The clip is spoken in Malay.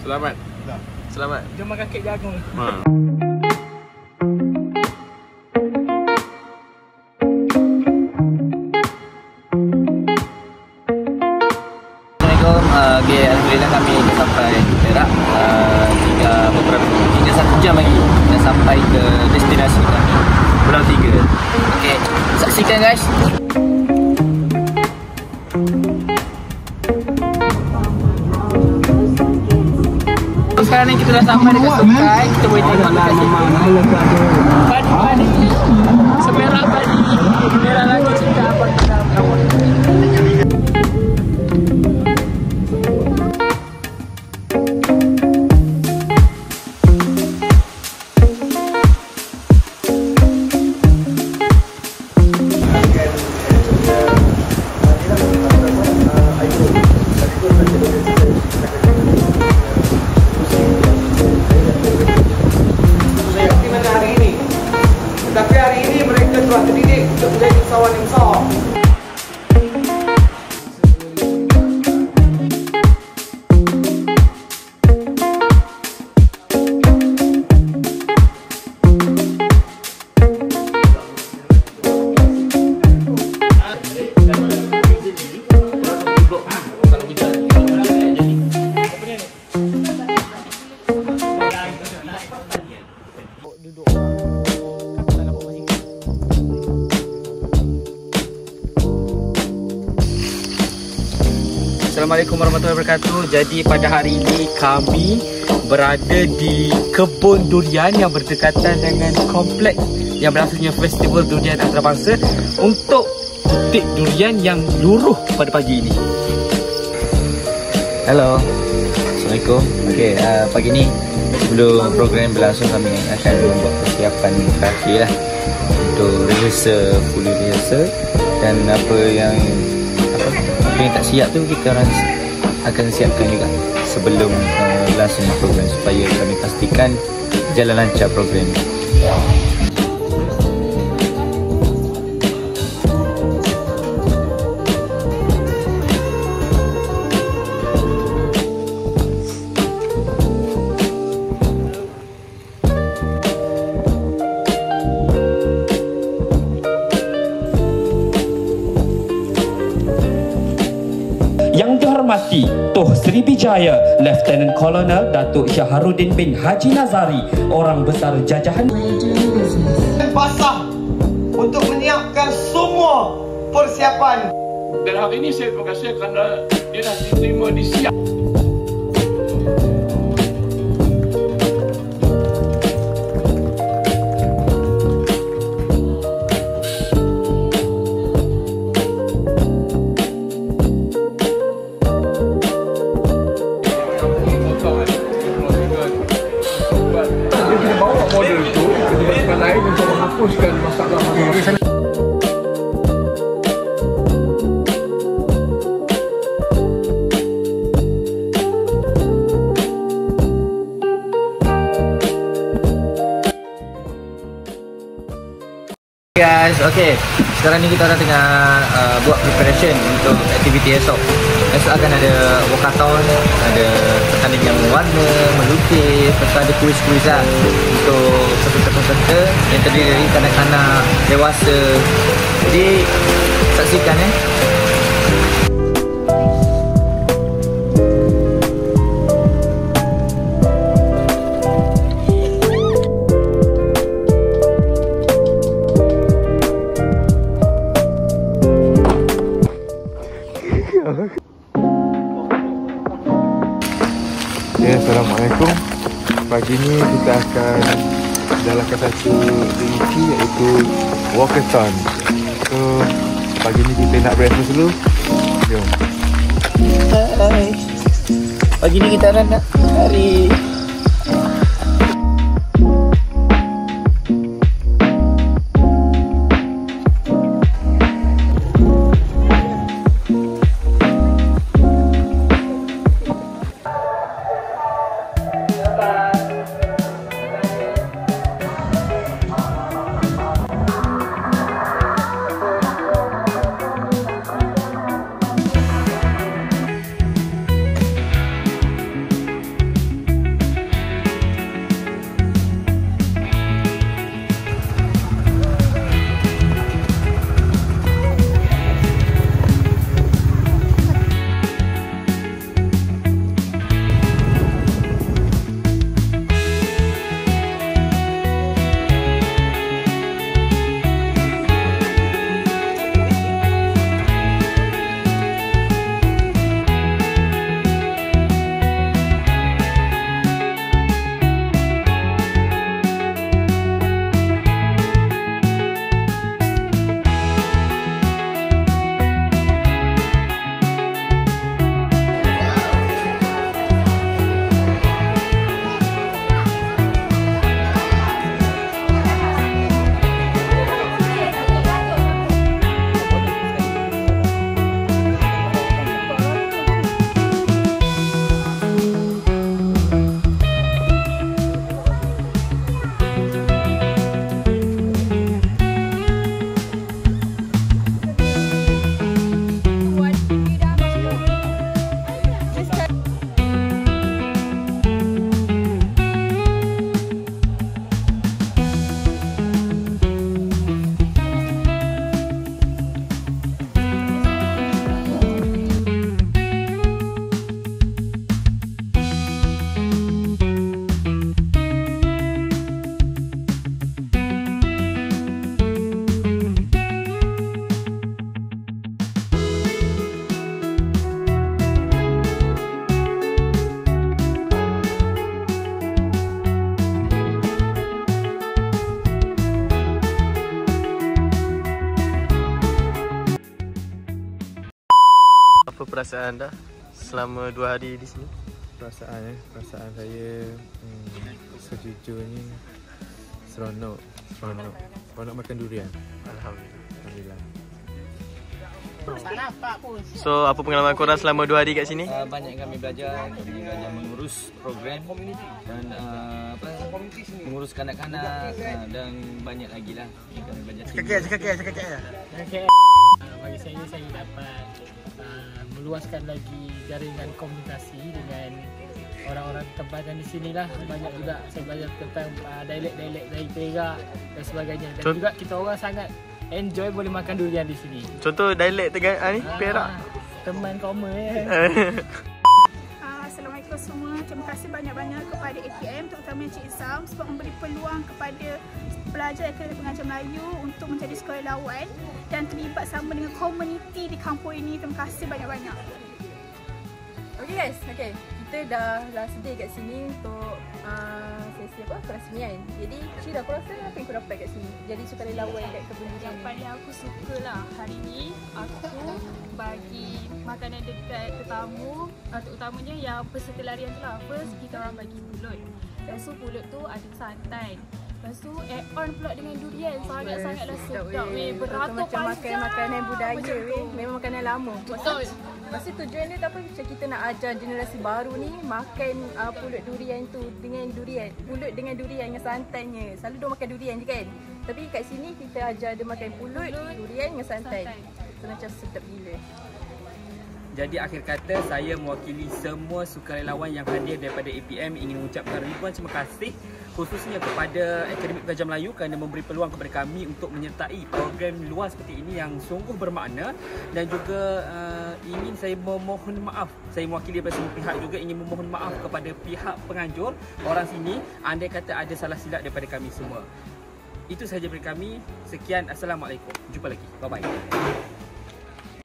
Selamat. Selamat. Jom makan kek jagung. Assalamualaikum. Okay, alhamdulillah kami dah sampai Perak. Tinggal 1 jam lagi dah sampai ke destinasi kami, Pulau Tiga. Okay, saksikan guys. Sekarang ni kita dah sampai dekat Sungai. Kita boleh tengok dekat situ padi-padi, semerah padi, merah lagi sedap kawan. Tapi hari ini mereka telah terdidik untuk menjadi usahawan yang besar. Assalamualaikum warahmatullahi wabarakatuh. Jadi pada hari ini kami berada di kebun durian yang berdekatan dengan kompleks yang berlangsungnya Festival Durian Antarabangsa untuk petik durian yang luruh pada pagi ini. Halo, Assalamualaikum. Okey, pagi ni sebelum program berlangsung kami akan membuat persiapan terakhir lah untuk full rehearsal, dan apa yang tak siap tu kita orang akan siapkan juga sebelum langsung program supaya kami pastikan jalan lancar program ni. Yang dihormati Tuh Srivijaya Lieutenant Colonel Datuk Syaharuddin bin Haji Nazari, orang besar jajahan Basah untuk menyiapkan semua persiapan. Dan hari ini saya terima kasih kerana dia dah diterima di siap. Model itu ke tempat lain untuk menghapuskan masalah-masalah. Guys, okay, sekarang ni kita orang tengah buat preparation untuk aktiviti esok. Esok akan ada walkathon, ada pertandingan warna, melukis, lepas tu ada kuis-kuis lah untuk peserta-peserta yang terdiri dari kanak-kanak, dewasa. Jadi saksikan Ya, Assalamualaikum. Pagi ni kita akan jalankan satu aktiviti iaitu walkathon. So, pagi ni kita nak breakfast dulu. Jom. Hai. Pagi ni kita orang nak lari. perasaan anda selama 2 hari di sini? Perasaan saya sejujurnya seronok makan durian. Alhamdulillah. So, apa pengalaman korang selama 2 hari kat sini? Banyak kami belajar mengurus program dan mengurus kanak-kanak dan banyak lagi lah yang kami belajar. Bagi saya dapat meluaskan lagi jaringan komunikasi dengan orang-orang tempatan di sini lah. Banyak juga saya belajar tentang dialek-dialek dari Perak dan sebagainya. Dan juga kita orang sangat enjoy boleh makan durian di sini. Contoh dialek ni Perak. Teman common Assalamualaikum semua. Terima kasih banyak-banyak kepada APM, terutama Encik Izam sebab memberi peluang kepada pelajar Akademi Pengajar Melayu untuk menjadi sukarelawan dan terlibat sama dengan komuniti di kampung ini. Terima kasih banyak-banyak. Okay guys, kita dah sedia kat sini untuk sesi perasmian. Jadi Syirah, aku rasa apa yang kau dapat kat sini? Jadi sukarelawan kat kebun durian Yang paling aku suka lah hari ni, aku bagi makanan dekat tetamu, terutamanya yang peserta larian tu lah. First, kita orang bagi pulut. Lepas tu pulut tu ada santan. Lepas tu add on pula dengan durian. Sangat-sangatlah sedap weh. Beratur macam makan makanan budaya weh. Memang makanan lama. Betul. Pasti tujuan dia apa? Macam kita nak ajar generasi baru ni makan pulut durian tu dengan durian. Pulut dengan durian dengan santannya. Selalu dia makan durian je kan. Tapi kat sini kita ajar dia makan pulut durian dengan santan. So macam sedap gila. Jadi akhir kata, saya mewakili semua sukarelawan yang hadir daripada APM ingin mengucapkan ribuan terima kasih khususnya kepada Akademi Pengajar Melayu kerana memberi peluang kepada kami untuk menyertai program luar seperti ini yang sungguh bermakna. Dan juga ingin saya memohon maaf, saya mewakili daripada semua pihak juga ingin memohon maaf kepada pihak penganjur orang sini andai kata ada salah silap daripada kami semua. Itu sahaja dari kami. Sekian, Assalamualaikum. Jumpa lagi. Bye-bye.